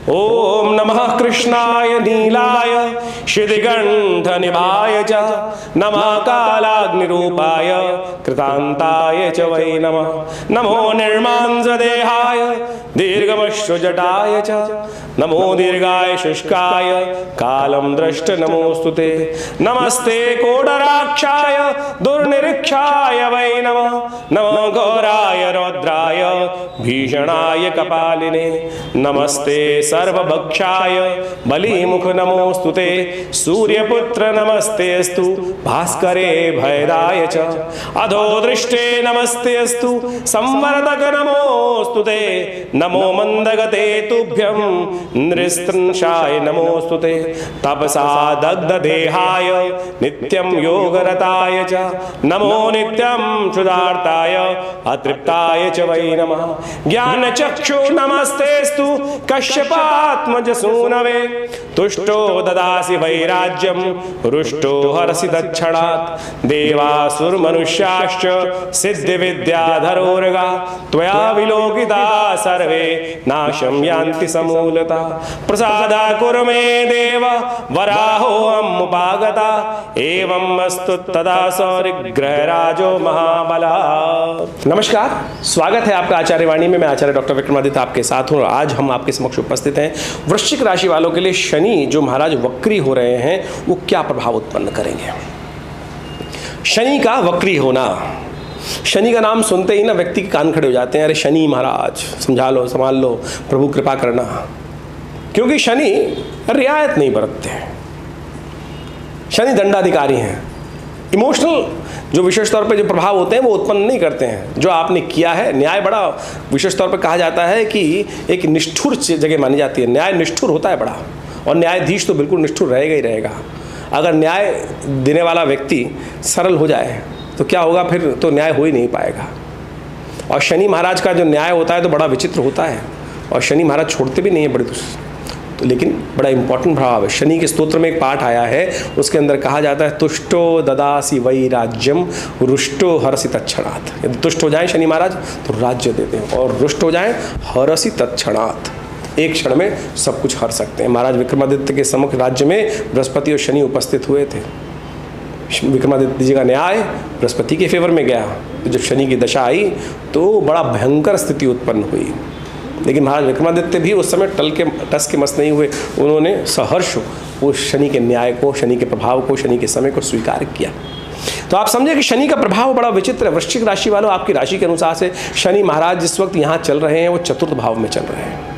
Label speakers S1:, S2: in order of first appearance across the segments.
S1: ओम नमः कृष्णाय नीलाय शितिगंधनिभाय च नमः कालाग्निरूपाय कृतांताय च वै नमः। नमो निर्मांसदेहाय दीर्घमश्रुजटाय च नमो दीर्घाय शुष्काय कालं दृष्ट नमोस्तुते। नमस्ते कोडराक्षाय दुर्निरीक्षाय वै नमः। नमो घोराय रौद्राय भीषणाय कपालिने। नमस्ते सर्वभक्षाय बलिमुख नमोस्तुते। सूर्यपुत्र नमस्तेस्तु भास्करे भयदाय च अधोदृष्टे नमस्तेस्तु संवर्धक नमोस्तुते। नमो मंदगते तुभ्यं नृस्त्रंशाय नमोस्तुते। तपसा दग्धदेहाय नित्यं योगरताय च नमो नित्यं क्षुधार्ताय अतृप्ताय च वै नमः। ज्ञानचक्षु नमस्तेस्तु कश्यपात्मज सूनवे। तुष्टो ददासि वैराज्यं रुष्टो हरसि तत्क्षणात्। देवासुरमनुष्याश्च सिद्धिविद्याधरोर्गा त्वया विलोकिता सर्वे नाशं यान्ति समूलता। प्रसादा कुरु मे देव वराहोऽहम् उपागता। एवं अस्तु तदा सौरिग्रहराजो महाबला। नमस्कार, स्वागत है आपका आचार्यवाणी में। मैं आचार्य डॉक्टर विक्रमादित्य आपके साथ हूँ। आज हम आपके समक्ष उपस्थित हैं वृश्चिक राशि वालों के लिए शनि जो महाराज वक्री हो रहे हैं वो क्या प्रभाव उत्पन्न करेंगे। शनि का वक्री होना, शनि का नाम सुनते ही ना व्यक्ति के कान खड़े हो जाते हैं। अरे शनि महाराज समझा लो, संभाल लो, प्रभु कृपा करना। क्योंकि शनि रियायत नहीं बरतते हैं। शनि दंडाधिकारी हैं। इमोशनल जो विशेष तौर पे जो प्रभाव होते हैं वो उत्पन्न नहीं करते हैं। जो आपने किया है, न्याय बड़ा विशेष तौर पे कहा जाता है कि एक निष्ठुर जगह मानी जाती है। न्याय निष्ठुर होता है बड़ा, और न्यायाधीश तो बिल्कुल निष्ठुर रहेगा ही रहेगा। अगर न्याय देने वाला व्यक्ति सरल हो जाए तो क्या होगा, फिर तो न्याय हो ही नहीं पाएगा। और शनि महाराज का जो न्याय होता है तो बड़ा विचित्र होता है, और शनि महाराज छोड़ते भी नहीं है बड़ी तो, लेकिन बड़ा इंपॉर्टेंट प्रभाव है। शनि के स्तोत्र में एक पाठ आया है, उसके अंदर कहा जाता है तुष्टो ददासी वै राज्यम रुष्टो हरसि तत्क्षणात्। यदि तुष्ट हो जाए शनि महाराज तो राज्य देते हैं, और रुष्ट हो जाए हरसि तत्क्षणात्, एक क्षण में सब कुछ हर सकते हैं। महाराज विक्रमादित्य के सम्मुख राज्य में बृहस्पति और शनि उपस्थित हुए थे। विक्रमादित्य जी का न्याय बृहस्पति के फेवर में गया, तो जब शनि की दशा आई तो बड़ा भयंकर स्थिति उत्पन्न हुई। लेकिन महाराज विक्रमादित्य भी उस समय टस के मस नहीं हुए। उन्होंने सहर्ष उस शनि के न्याय को, शनि के प्रभाव को, शनि के समय को स्वीकार किया। तो आप समझे कि शनि का प्रभाव बड़ा विचित्र है। वृश्चिक राशि वालों, आपकी राशि के अनुसार से शनि महाराज जिस वक्त यहाँ चल रहे हैं वो चतुर्थ भाव में चल रहे हैं।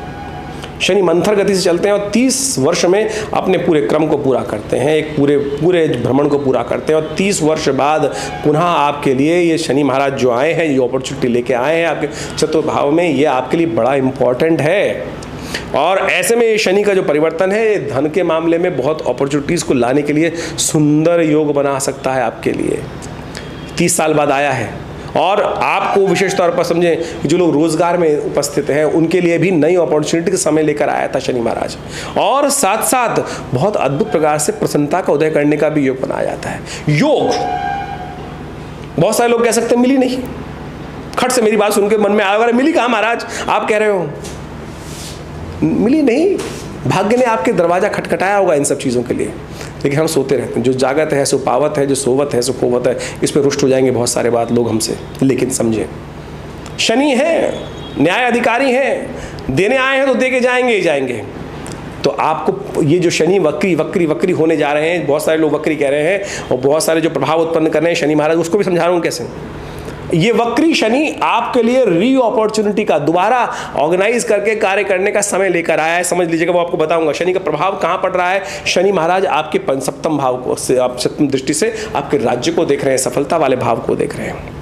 S1: शनि मंथर गति से चलते हैं और 30 वर्ष में अपने पूरे क्रम को पूरा करते हैं, एक पूरे भ्रमण को पूरा करते हैं। और 30 वर्ष बाद पुनः आपके लिए ये शनि महाराज जो आए हैं, ये अपॉर्चुनिटी लेके आए हैं आपके चतुर्थ भाव में, ये आपके लिए बड़ा इम्पॉर्टेंट है। और ऐसे में ये शनि का जो परिवर्तन है, धन के मामले में बहुत अपॉर्चुनिटीज़ को लाने के लिए सुंदर योग बना सकता है आपके लिए। 30 साल बाद आया है, और आपको विशेष तौर पर समझें कि जो लोग रोजगार में उपस्थित हैं उनके लिए भी नई अपॉर्चुनिटी का समय लेकर आया था शनि महाराज। और साथ साथ बहुत अद्भुत प्रकार से प्रसन्नता का उदय करने का भी योग बनाया जाता है। योग बहुत सारे लोग कह सकते हैं मिली नहीं। खट से मेरी बात सुन के मन में आया, मिली कहाँ महाराज, आप कह रहे हो मिली नहीं। भाग्य ने आपके दरवाजा खटखटाया होगा इन सब चीज़ों के लिए, लेकिन हम सोते रहते हैं। जो जागत है सो पावत है, जो सोवत है सो खोवत है। इस पर रुष्ट हो जाएंगे बहुत सारे बात लोग हमसे। लेकिन समझे, शनि है, न्याय अधिकारी हैं, देने आए हैं तो दे के जाएंगे ही जाएंगे। तो आपको ये जो शनि वक्री होने जा रहे हैं, बहुत सारे लोग वक्री कह रहे हैं, और बहुत सारे जो प्रभाव उत्पन्न कर रहे हैं शनि महाराज, उसको भी समझा रहा हूँ कैसे। ये वक्री शनि आपके लिए री अपॉर्चुनिटी का दोबारा ऑर्गेनाइज करके कार्य करने का समय लेकर आया है। समझ लीजिएगा, वो आपको बताऊंगा शनि का प्रभाव कहाँ पड़ रहा है। शनि महाराज आपके सप्तम भाव को से, आप सप्तम दृष्टि से आपके राज्य को देख रहे हैं, सफलता वाले भाव को देख रहे हैं।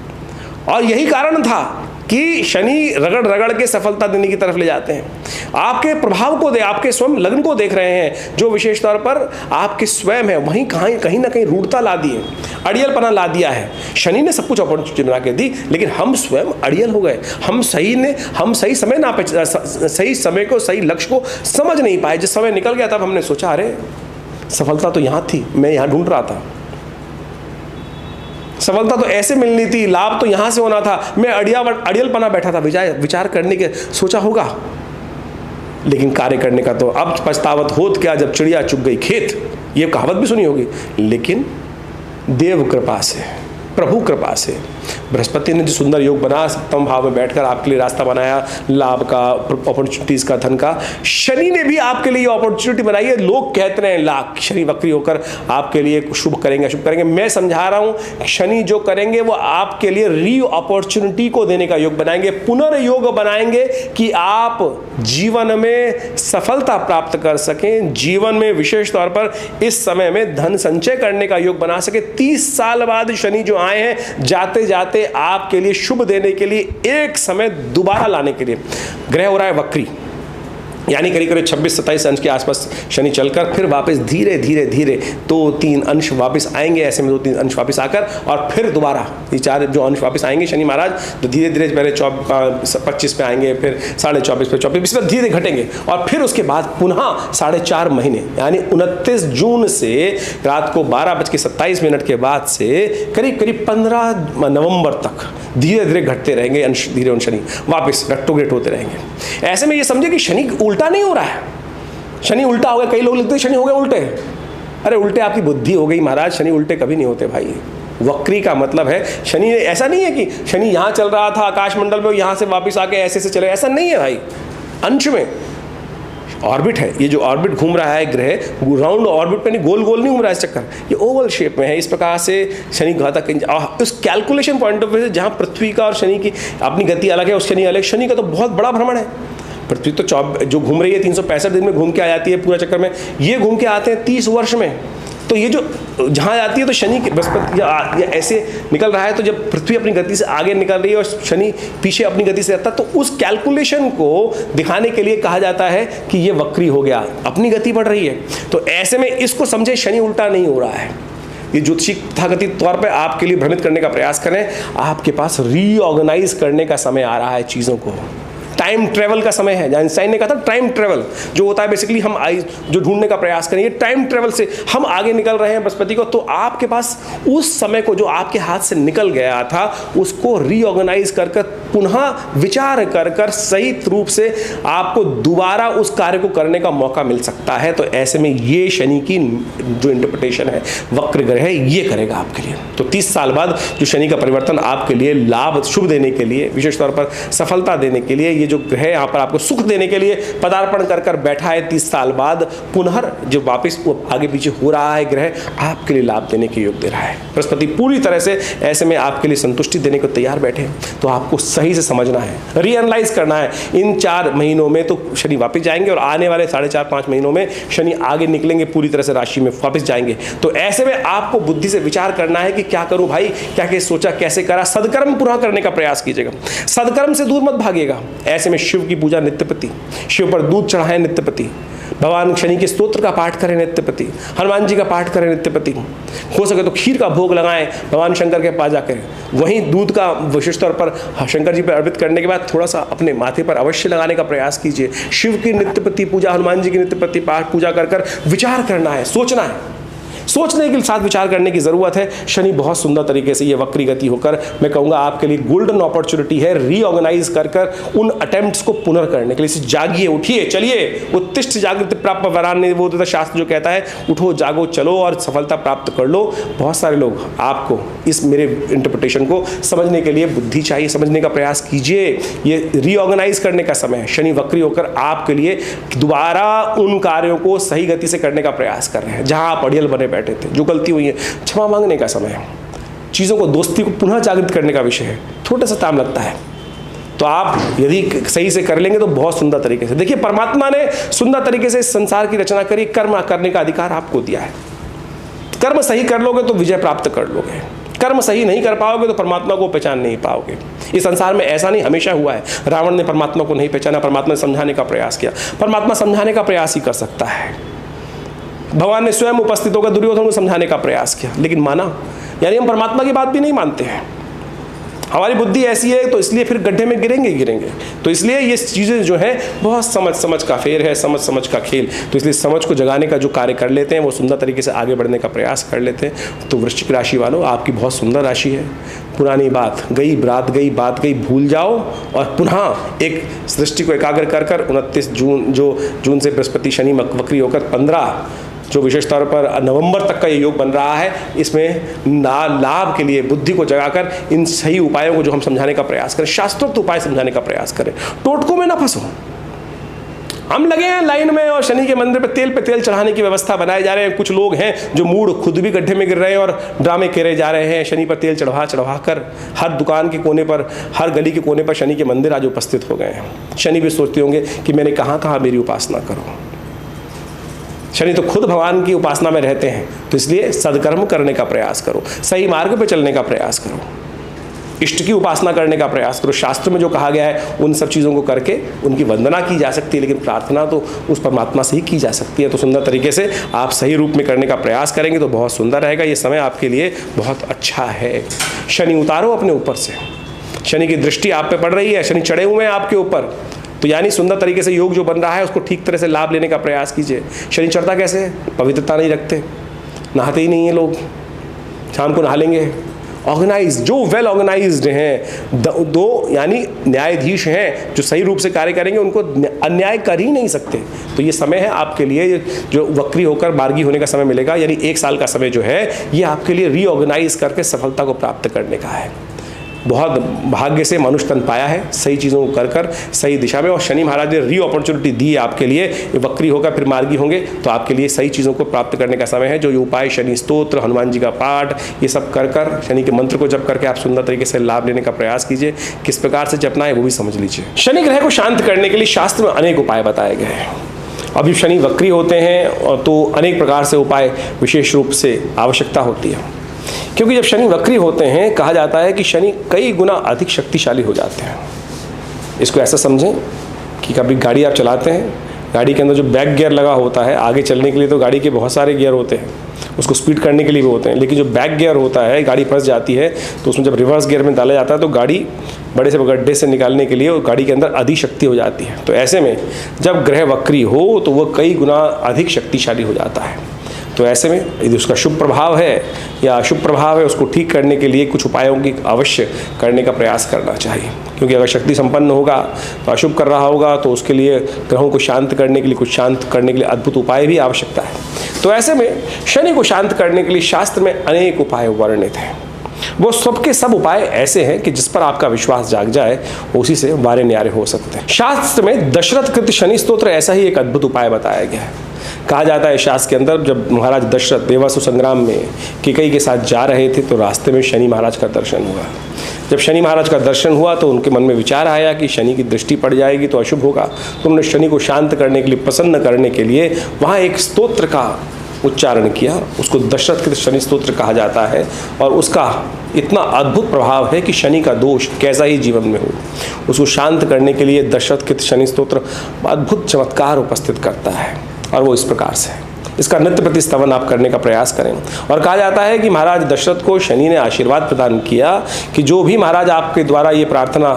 S1: और यही कारण था कि शनि रगड़ रगड़ के सफलता देने की तरफ ले जाते हैं। आपके प्रभाव को आपके स्वयं लग्न को देख रहे हैं, जो विशेष तौर पर आपके स्वयं है, वहीं कहीं ना कहीं रूढ़ता ला दी है, अड़ियलपना ला दिया है। शनि ने सब कुछ अपॉर्चुनिटी बना के दी, लेकिन हम स्वयं अड़ियल हो गए। हम सही समय ना सही समय को, सही लक्ष्य को समझ नहीं पाए। जिस समय निकल गया तब हमने सोचा अरे सफलता तो यहाँ थी, मैं यहाँ ढूंढ रहा था। सफलता तो ऐसे मिलनी थी, लाभ तो यहां से होना था, मैं अड़ियलपना बैठा था। विचार करने के सोचा होगा लेकिन कार्य करने का तो अब पछतावत होत क्या जब चिड़िया चुग गई खेत, ये कहावत भी सुनी होगी। लेकिन देव कृपा से, प्रभु कृपा से, बृहस्पति ने जो सुंदर योग बना, सप्तम भाव में बैठकर आपके लिए रास्ता बनाया लाभ का, अपॉर्चुनिटीज़ का, धन का। शनि ने भी आपके लिए अपॉर्चुनिटी बनाई है। लोग कहते हैं लाख शनि वक्री होकर आपके लिए शुभ करेंगे, शुभ करेंगे। मैं समझा रहा हूँ शनि जो करेंगे वो आपके लिए री अपॉर्चुनिटी को देने का योग बनाएंगे, पुनर्योग बनाएंगे कि आप जीवन में सफलता प्राप्त कर सकें, जीवन में विशेष तौर पर इस समय में धन संचय करने का योग बना सके। 30 साल बाद शनि जो आए हैं, जाते जाते आपके लिए शुभ देने के लिए, एक समय दोबारा लाने के लिए। ग्रह हो रहा है वक्री, यानी करीब करीब 26-27 अंश के आसपास शनि चलकर फिर वापस धीरे धीरे धीरे 2-3 अंश वापस आएंगे। ऐसे में 2-3 अंश वापस आकर और फिर दोबारा ये 4 जो अंश वापस आएंगे शनि महाराज, तो धीरे धीरे पहले 25 पे आएंगे, फिर 24.5 पे, 24 पे धीरे घटेंगे और फिर उसके बाद पुनः 4.5 महीने यानी 29 जून से रात को 12:27 के बाद से करीब करीब 15 नवंबर तक धीरे धीरे घटते रहेंगे अंश, धीरे शनि वापस रेट्रोग्रेड होते रहेंगे। ऐसे में ये समझे कि शनि उल्टा नहीं हो रहा है, शनि उल्टा हो गया। कई लोग लिखते हैं शनि हो गए उल्टे। अरे उल्टे आपकी बुद्धि हो गई महाराज, शनि उल्टे कभी नहीं होते भाई। वक्री का मतलब है शनि, ऐसा नहीं है कि शनि यहाँ चल रहा था आकाशमंडल में, यहाँ से वापस आके ऐसे से चले, ऐसा नहीं है भाई। अंश में ऑर्बिट है, ये जो ऑर्बिट घूम रहा है ग्रह, राउंड ऑर्बिट पे नहीं, गोल गोल नहीं घूम रहा है इस चक्कर, ये ओवल शेप में है। इस प्रकार से शनि घातक उस कैलकुलेशन पॉइंट ऑफ व्यू से जहाँ पृथ्वी का और शनि की अपनी गति अलग है, उस शनि अलग। शनि का तो बहुत बड़ा भ्रमण है। पृथ्वी तो जो घूम रही है 365 दिन में घूम के आ जाती है पूरा चक्कर में, ये घूम के आते हैं 30 वर्ष में। तो ये जो जहाँ आती है तो शनि बृहस्पति या ऐसे निकल रहा है, तो जब पृथ्वी अपनी गति से आगे निकल रही है और शनि पीछे अपनी गति से रहता है, तो उस कैलकुलेशन को दिखाने के लिए कहा जाता है कि ये वक्री हो गया, अपनी गति बढ़ रही है। तो ऐसे में इसको समझे, शनि उल्टा नहीं हो रहा है। ये ज्योतिषी तथाकथित तौर पर आपके लिए भ्रमित करने का प्रयास करें। आपके पास रीऑर्गेनाइज करने का समय आ रहा है चीज़ों को, टाइम ट्रेवल का समय है। आइंस्टाइन ने कहा था टाइम ट्रेवल जो होता है बेसिकली हम जो ढूंढने का प्रयास करें, ये टाइम ट्रेवल से हम आगे निकल रहे हैं बृहस्पति को। तो आपके पास उस समय को जो आपके हाथ से निकल गया था उसको रीऑर्गेनाइज कर पुनः विचार कर सही रूप से आपको दोबारा उस कार्य को करने का मौका मिल सकता है। तो ऐसे में ये शनि की जो इंटरप्रिटेशन है, वक्र ग्रह है, ये करेगा आपके लिए। तो 30 साल बाद जो शनि का परिवर्तन आपके लिए लाभ शुभ देने के लिए, विशेष तौर पर सफलता देने के लिए, ये जो ग्रह यहाँ पर आपको सुख देने के लिए पदार्पण कर बैठा है 30 साल बाद, पुनः जो वापिस वो आगे पीछे हो रहा है ग्रह, आपके लिए लाभ देने के योग दे रहा है। बृहस्पति पूरी तरह से ऐसे में आपके लिए संतुष्टि देने को तैयार बैठे हैं। तो आपको सही से समझना है, रीएनालाइज करना है। इन 4 महीनों में तो शनि वापस जाएंगे और आने वाले 4.5-5 महीनों में शनि आगे निकलेंगे, पूरी तरह से राशि में वापस जाएंगे। तो ऐसे में आपको बुद्धि से विचार करना है कि क्या करूं भाई, क्या क्या सोचा, कैसे करा। सदकर्म पूरा करने का प्रयास कीजिएगा, सदकर्म से दूर मत भागिएगा। ऐसे में शिव की पूजा नित्यप्रति, शिव पर दूध चढ़ाएं नित्यप्रति, भगवान शनि के स्तोत्र का पाठ करें नित्यप्रति, हनुमान जी का पाठ करें नित्यप्रति, हो सके तो खीर का भोग लगाएं भगवान शंकर के पास जाकर। वहीं दूध का विशेष तौर पर शंकर जी पर अर्पित करने के बाद थोड़ा सा अपने माथे पर अवश्य लगाने का प्रयास कीजिए। शिव की नित्यप्रति पूजा, हनुमान जी की नित्यप्रति पाठ पूजा कर विचार करना है, सोचना है। सोचने के साथ विचार करने की जरूरत है। शनि बहुत सुंदर तरीके से ये वक्री गति होकर, मैं कहूँगा आपके लिए गोल्डन अपॉर्चुनिटी है रीऑर्गेनाइज कर उन अटेम्प्ट्स को पुनः करने के लिए। जागिए, उठिए, चलिए, उत्तिष्ठ जागृत प्राप्त वरान्य, वो तो शास्त्र जो कहता है उठो जागो चलो और सफलता प्राप्त कर लो। बहुत सारे लोग आपको इस मेरे इंटरप्रिटेशन को समझने के लिए बुद्धि चाहिए, समझने का प्रयास कीजिए। ये रीऑर्गेनाइज करने का समय है। शनि वक्री होकर आपके लिए दोबारा उन कार्यों को सही गति से करने का प्रयास कर रहे हैं। जहाँ आप अड़ियल बने बैठे थे, जो गलती हुई है, क्षमा मांगने का समय है। चीज़ों को, दोस्ती को पुनः जागृत करने का विषय है। थोड़ा सा टाइम लगता है, तो आप यदि सही से कर लेंगे तो बहुत सुंदर तरीके से। देखिए, परमात्मा ने सुंदर तरीके से इस संसार की रचना करी, कर्म करने का अधिकार आपको दिया है। कर्म सही कर लोगे तो विजय प्राप्त कर लोगे, कर्म सही नहीं कर पाओगे तो परमात्मा को पहचान नहीं पाओगे। इस संसार में ऐसा नहीं हमेशा हुआ है। रावण ने परमात्मा को नहीं पहचाना, परमात्मा ने समझाने का प्रयास किया। परमात्मा समझाने का प्रयास ही कर सकता है। भगवान ने स्वयं उपस्थित होकर दुर्योधन को समझाने का प्रयास किया, लेकिन माना। यानी हम परमात्मा की बात भी नहीं मानते हैं। हमारी बुद्धि ऐसी है तो इसलिए फिर गड्ढे में गिरेंगे गिरेंगे। तो इसलिए ये चीज़ें जो हैं बहुत समझ समझ का फेर है, समझ समझ का खेल। तो इसलिए समझ को जगाने का जो कार्य कर लेते हैं, वो सुंदर तरीके से आगे बढ़ने का प्रयास कर लेते हैं। तो वृश्चिक राशि वालों, आपकी बहुत सुंदर राशि है। पुरानी बात गई, बात गई भूल जाओ और पुनः एक दृष्टि को एकाग्र कर कर 29 जून से बृहस्पति शनि वक्री होकर 15 जो विशेष तौर पर नवंबर तक का ये योग बन रहा है, इसमें लाभ के लिए बुद्धि को जगाकर इन सही उपायों को जो हम समझाने का प्रयास करें, शास्त्रोक्त उपाय समझाने का प्रयास करें। टोटकों में ना फंसो। हम लगे हैं लाइन में और शनि के मंदिर पे तेल चढ़ाने की व्यवस्था बनाए जा रहे हैं। कुछ लोग हैं जो मूड खुद भी गड्ढे में गिर रहे हैं और ड्रामे करे जा रहे हैं। शनि पर तेल चढ़वा कर हर दुकान के कोने पर, हर गली के कोने पर शनि के मंदिर आज उपस्थित हो गए हैं। शनि भी सोचते होंगे कि मैंने कहाँ कहाँ मेरी उपासना करूँ। शनि तो खुद भगवान की उपासना में रहते हैं। तो इसलिए सदकर्म करने का प्रयास करो, सही मार्ग पे चलने का प्रयास करो, इष्ट की उपासना करने का प्रयास करो। शास्त्र में जो कहा गया है उन सब चीज़ों को करके उनकी वंदना की जा सकती है, लेकिन प्रार्थना तो उस परमात्मा से ही की जा सकती है। तो सुंदर तरीके से आप सही रूप में करने का प्रयास करेंगे तो बहुत सुंदर रहेगा। ये समय आपके लिए बहुत अच्छा है। शनि उतारो अपने ऊपर से। शनि की दृष्टि आप पे पड़ रही है, शनि चढ़े हुए हैं आपके ऊपर। तो यानी सुंदर तरीके से योग जो बन रहा है उसको ठीक तरह से लाभ लेने का प्रयास कीजिए। शनि चढ़ता कैसे है? पवित्रता नहीं रखते, नहाते ही नहीं है लोग, शाम को नहा लेंगे। ऑर्गेनाइज, जो वेल ऑर्गेनाइज्ड हैं, दो यानी न्यायाधीश हैं जो सही रूप से कार्य करेंगे, उनको अन्याय कर ही नहीं सकते। तो ये समय है आपके लिए जो वक्री होकर मार्गी होने का समय मिलेगा, यानी 1 साल का समय जो है ये आपके लिए रीऑर्गेनाइज करके सफलता को प्राप्त करने का है। बहुत भाग्य से मनुष्य तन पाया है सही चीज़ों को कर कर सही दिशा में, और शनि महाराज ने री अपॉर्चुनिटी दी है आपके लिए। वक्री होकर फिर मार्गी होंगे तो आपके लिए सही चीज़ों को प्राप्त करने का समय है। जो ये उपाय, शनि स्तोत्र, हनुमान जी का पाठ, ये सब कर कर शनि के मंत्र को जप करके आप सुंदर तरीके से लाभ लेने का प्रयास कीजिए। किस प्रकार से जपना है वो भी समझ लीजिए। शनि ग्रह को शांत करने के लिए शास्त्र में अनेक उपाय बताए गए हैं। अब जब शनि वक्री होते हैं तो अनेक प्रकार से उपाय विशेष रूप से आवश्यकता होती है, क्योंकि जब शनि वक्री होते हैं कहा जाता है कि शनि कई गुना अधिक शक्तिशाली हो जाते हैं। इसको ऐसा समझें कि कभी गाड़ी आप चलाते हैं, गाड़ी के अंदर जो बैक गियर लगा होता है, आगे चलने के लिए तो गाड़ी के बहुत सारे गियर होते हैं, उसको स्पीड करने के लिए भी होते हैं, लेकिन जो बैक गियर होता है, गाड़ी फंस जाती है तो उसमें जब रिवर्स गियर में डाला जाता है तो गाड़ी बड़े से गड्ढे से निकालने के लिए और गाड़ी के अंदर अधिक शक्ति हो जाती है। तो ऐसे में जब ग्रह वक्री हो तो वह कई गुना अधिक शक्तिशाली हो जाता है। तो ऐसे में यदि उसका शुभ प्रभाव है या अशुभ प्रभाव है, उसको ठीक करने के लिए कुछ उपायों की अवश्य करने का प्रयास करना चाहिए। क्योंकि अगर शक्ति संपन्न होगा तो अशुभ कर रहा होगा तो उसके लिए ग्रहों को शांत करने के लिए, कुछ शांत करने के लिए अद्भुत उपाय भी आवश्यकता है। तो ऐसे में शनि को शांत करने के लिए शास्त्र में अनेक उपाय वर्णित हैं। वो सबके सब उपाय ऐसे हैं कि जिस पर आपका विश्वास जाग जाए उसी से वारे न्यारे हो सकते हैं। शास्त्र में दशरथ कृत शनि स्तोत्र ऐसा ही एक अद्भुत उपाय बताया गया है। कहा जाता है शास्त्र के अंदर जब महाराज दशरथ देवासुर संग्राम में कैकेयी के साथ जा रहे थे तो रास्ते में शनि महाराज का दर्शन हुआ। जब शनि महाराज का दर्शन हुआ तो उनके मन में विचार आया कि शनि की दृष्टि पड़ जाएगी तो अशुभ होगा। तो उन्होंने शनि को शांत करने के लिए, प्रसन्न करने के लिए वहाँ एक स्तोत्र का उच्चारण किया। उसको दशरथ कृत शनि स्तोत्र कहा जाता है और उसका इतना अद्भुत प्रभाव है कि शनि का दोष कैसा ही जीवन में हो, उसको शांत करने के लिए दशरथ कृत शनि स्तोत्र अद्भुत चमत्कार उपस्थित करता है। और वो इस प्रकार से है, इसका नित्य प्रति स्तवन आप करने का प्रयास करें। और कहा जाता है कि महाराज दशरथ को शनि ने आशीर्वाद प्रदान किया कि जो भी महाराज आपके द्वारा ये प्रार्थना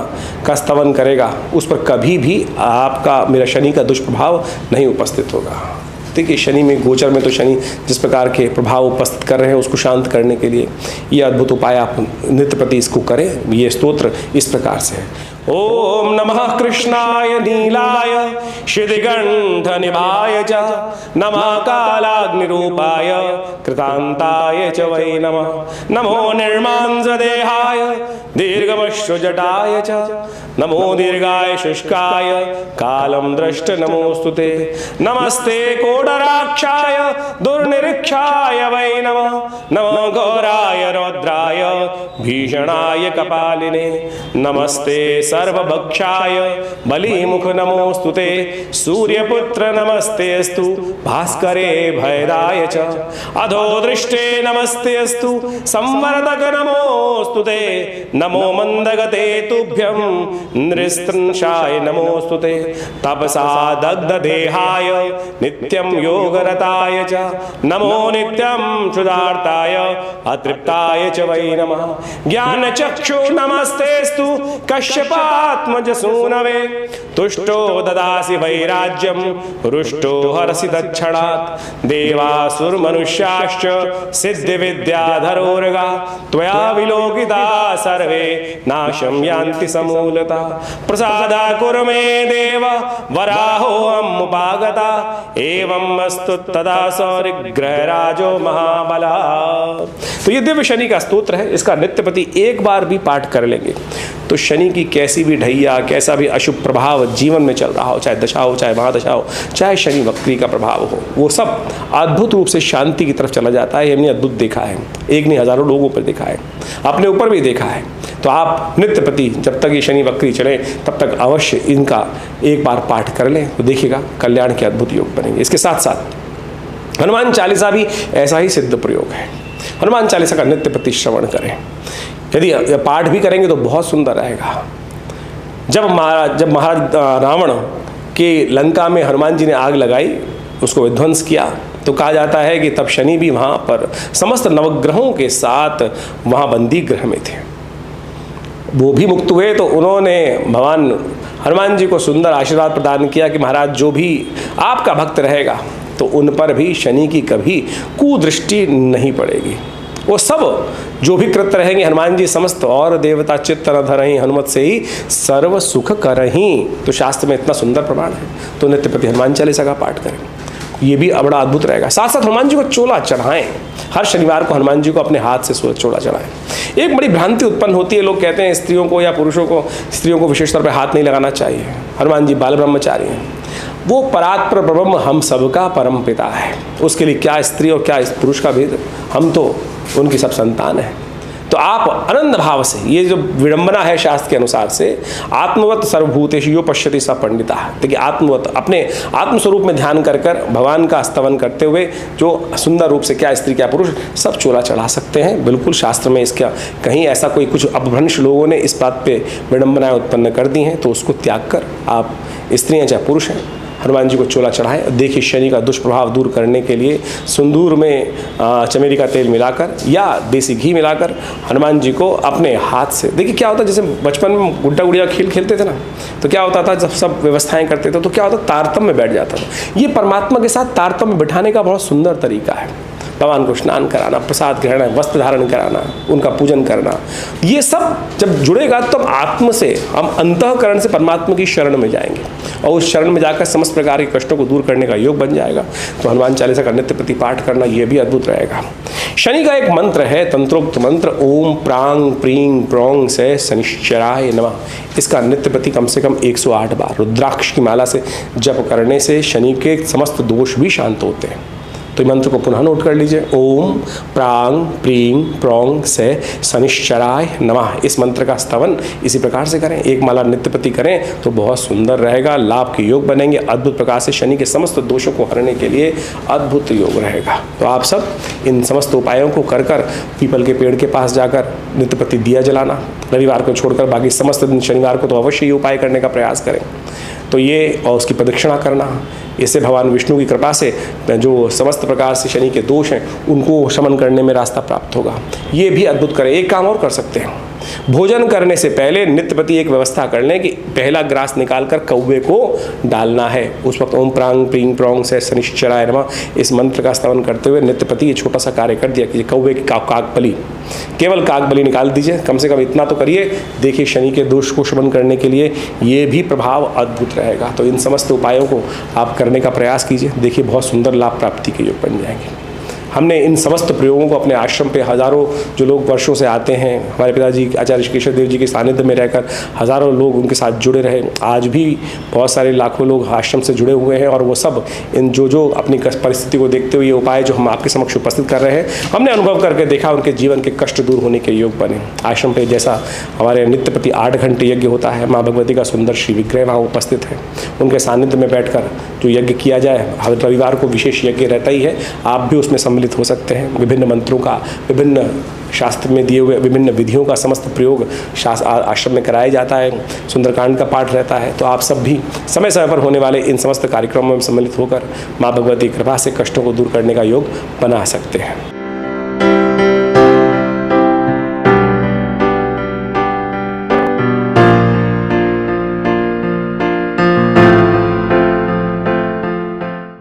S1: का स्तवन करेगा उस पर कभी भी आपका, मेरा शनि का दुष्प्रभाव नहीं उपस्थित होगा। देखिए शनि में, गोचर में तो शनि जिस प्रकार के प्रभाव उपस्थित कर रहे हैं उसको शांत करने के लिए ये अद्भुत उपाय आप नित्य प्रति इसको करें। ये स्तोत्र इस प्रकार से है। ओम नमः कृष्णाय नीलाय शिदिगंध निभाय च नमः कालाग्निरूपाय कृतांताय च वै नमः। नमो निर्मांसदेहाय दीर्घमश्रुजटाय च नमो दीर्घाय शुष्काय कालं दृष्ट नमोस्तुते। नमस्ते कोडराक्षाय दुर्निरीक्षाय वै नमः। नमो घोराय रौद्राय भीषणाय कपालिने। नमस्ते सर्वभक्षाय बलिमुख नमोस्तुते सूर्यपुत्र नमस्तेऽस्तु भास्करे भयदाय च अधो दृष्टे नमस्तेऽस्तु संवर्धक नमोस्तुते नमो मंदगते तुभ्यं नृस्त्रंशाय नमोस्तुते तपसा दग्ध देहाय नित्यं योगरताय च नमो नित्यं क्षुधार्ताय अतृप्ताय च वै नमः ज्ञानचक्षु नमस्तेस्तु कश्यपात्मज सूनवे तुष्टो ददासि वैराज्यं रुष्टो हरसि तत्क्षणात् देवासुरमनुष्याश्च सिद्धिविद्याधरोर्गा त्वया विलोकिता सर्वे नाशं यान्ति समूलता प्रसादा कुरु मे देव वराहोऽहमुपागता एवं अस्तु तदा सौरिग्रहराजो महाबला। तो ये दिव्य शनि का स्तोत्र है। इसका नित्यपति एक बार भी पाठ कर लेंगे तो शनि की कैसी भी ढैया, कैसा भी अशुभ प्रभाव जीवन में चल रहा हो, चाहे दशा हो, चाहे महादशा हो, चाहे शनि वक्री का प्रभाव हो, वो सब अद्भुत रूप से शांति की तरफ चला जाता है। हमने अद्भुत देखा है, एक नहीं हजारों लोगों पर देखा है, अपने ऊपर भी देखा है। तो आप नित्यपति जब तक ये शनि वक्री चले तब तक अवश्य इनका एक बार पाठ कर लें तो देखिएगा कल्याण के अद्भुत योग बनेंगे। इसके साथ साथ हनुमान चालीसा भी ऐसा ही सिद्ध प्रयोग है। हनुमान चालीसा का नित्यपति श्रवण करें। यदि पाठ भी करेंगे तो बहुत सुंदर रहेगा। जब महाराज रावण के लंका में हनुमान जी ने आग लगाई, उसको विध्वंस किया, तो कहा जाता है कि तब शनि भी वहाँ पर समस्त नवग्रहों के साथ वहाँ बंदी ग्रह में थे। वो भी मुक्त हुए तो उन्होंने भगवान हनुमान जी को सुंदर आशीर्वाद प्रदान किया कि महाराज जो भी आपका भक्त रहेगा तो उन पर भी शनि की कभी कुदृष्टि नहीं पड़ेगी। वो सब जो भी कृत रहेंगे हनुमान जी समस्त और देवता चित्त न धरहीं हनुमत से ही सर्व सुख करहीं। तो शास्त्र में इतना सुंदर प्रमाण है। तो नित्यपति हनुमान चालीसा का पाठ करें, ये भी बड़ा अद्भुत रहेगा। साथ साथ हनुमान जी को चोला चढ़ाएं। हर शनिवार को हनुमान जी को अपने हाथ से चोला चढ़ाएं। एक बड़ी भ्रांति उत्पन्न होती है, लोग कहते हैं स्त्रियों को या पुरुषों को, स्त्रियों को विशेष तौर पर हाथ नहीं लगाना चाहिए। हनुमान जी बाल ब्रह्मचारी हैं, वो परात्पर ब्रह्म हम सबका परम पिता है। उसके लिए क्या स्त्री और क्या पुरुष का भेद, हम तो उनकी सब संतान है। तो आप आनंद भाव से, ये जो विडंबना है शास्त्र के अनुसार से, आत्मवत सर्वभूतेषु यो पश्यति स पंडिता, देखिए आत्मवत अपने आत्मस्वरूप में ध्यान कर कर भगवान का स्तवन करते हुए जो सुंदर रूप से क्या स्त्री क्या पुरुष सब चोला चढ़ा सकते हैं। बिल्कुल शास्त्र में इसका कहीं ऐसा कोई कुछ अपभ्रंश लोगों ने इस बात पे विडंबनाएं उत्पन्न कर दी हैं, तो उसको त्याग कर आप स्त्रियाँ चाहे पुरुष हैं हनुमान जी को चोला चढ़ाएं। देखिए शनि का दुष्प्रभाव दूर करने के लिए सिंदूर में चमेली का तेल मिलाकर या देसी घी मिलाकर हनुमान जी को अपने हाथ से, देखिए क्या होता है, जैसे बचपन में गुड्डा गुड़िया खेल खेलते थे ना, तो क्या होता था जब सब व्यवस्थाएं करते थे तो क्या होता, तारतम्य में बैठ जाता था। ये परमात्मा के साथ तारतम्य में बिठाने का बहुत सुंदर तरीका है। भगवान को स्नान कराना, प्रसाद ग्रहण, वस्त्र धारण कराना, उनका पूजन करना, ये सब जब जुड़ेगा तब आत्म से हम अंतःकरण से परमात्मा की शरण में जाएंगे और उस शरण में जाकर समस्त प्रकार के कष्टों को दूर करने का योग बन जाएगा। तो हनुमान चालीसा का नित्य प्रति पाठ करना ये भी अद्भुत रहेगा। शनि का एक मंत्र है, तंत्रोक्त मंत्र, ओम प्रांग प्रींग प्रोंग से शनिश्चराय नमः। इसका नित्य प्रति कम से कम 108 बार रुद्राक्ष की माला से जप करने से शनि के समस्त दोष भी शांत होते हैं। तो मंत्र को पुनः नोट कर लीजिए, ओम प्रांग प्रींग प्रोंग से शनिश्चराय नमः। इस मंत्र का स्तवन इसी प्रकार से करें, एक माला नित्यपति करें तो बहुत सुंदर रहेगा, लाभ के योग बनेंगे। अद्भुत प्रकार से शनि के समस्त दोषों को हरने के लिए अद्भुत योग रहेगा। तो आप सब इन समस्त उपायों को कर कर पीपल के पेड़ के पास जाकर नित्यपति दिया जलाना, रविवार को छोड़कर बाकी समस्त दिन शनिवार को तो अवश्य ये उपाय करने का प्रयास करें। तो ये और उसकी प्रदक्षिणा करना, इससे भगवान विष्णु की कृपा से जो समस्त प्रकार से शनि के दोष हैं उनको शमन करने में रास्ता प्राप्त होगा। ये भी अद्भुत करें। एक काम और कर सकते हैं, भोजन करने से पहले नित्यपति एक व्यवस्था कर लें कि पहला ग्रास निकालकर कौवे को डालना है। उस वक्त ओम प्रांग प्रींग प्रोंग से शनिश्चराय नमः इस मंत्र का स्तवन करते हुए नित्यपति ये छोटा सा कार्य कर दिया कि कौवे की काकबली, केवल काकबली निकाल दीजिए, कम से कम इतना तो करिए। देखिए शनि के दोष को शमन करने के लिए ये भी प्रभाव अद्भुत रहेगा। तो इन समस्त उपायों को आप करने का प्रयास कीजिए, देखिए बहुत सुंदर लाभ प्राप्ति के योग बन जाएंगे। हमने इन समस्त प्रयोगों को अपने आश्रम पे हज़ारों जो लोग वर्षों से आते हैं, हमारे पिताजी आचार्य केशव देव जी के सानिध्य में रहकर हज़ारों लोग उनके साथ जुड़े रहे। आज भी बहुत सारे लाखों लोग आश्रम से जुड़े हुए हैं और वो सब इन जो अपनी परिस्थिति को देखते हुए ये उपाय जो हम आपके समक्ष उपस्थित कर रहे हैं, हमने अनुभव करके देखा, उनके जीवन के कष्ट दूर होने के योग बने। आश्रम पे जैसा हमारे नित्य प्रति 8 घंटे यज्ञ होता है, माँ भगवती का सुंदर श्री विग्रह वहाँ उपस्थित है, उनके सानिध्य में बैठकर जो यज्ञ किया जाए, हर रविवार को विशेष यज्ञ रहता ही है, आप भी उसमें सम्मिलित हो सकते हैं। विभिन्न मंत्रों का, विभिन्न शास्त्र में दिए हुए विभिन्न विधियों का समस्त प्रयोग आश्रम में कराया जाता है, सुंदरकांड का पाठ रहता है। तो आप सब भी समय समय पर होने वाले इन समस्त कार्यक्रमों में सम्मिलित होकर माँ भगवती कृपा से कष्टों को दूर करने का योग बना सकते हैं।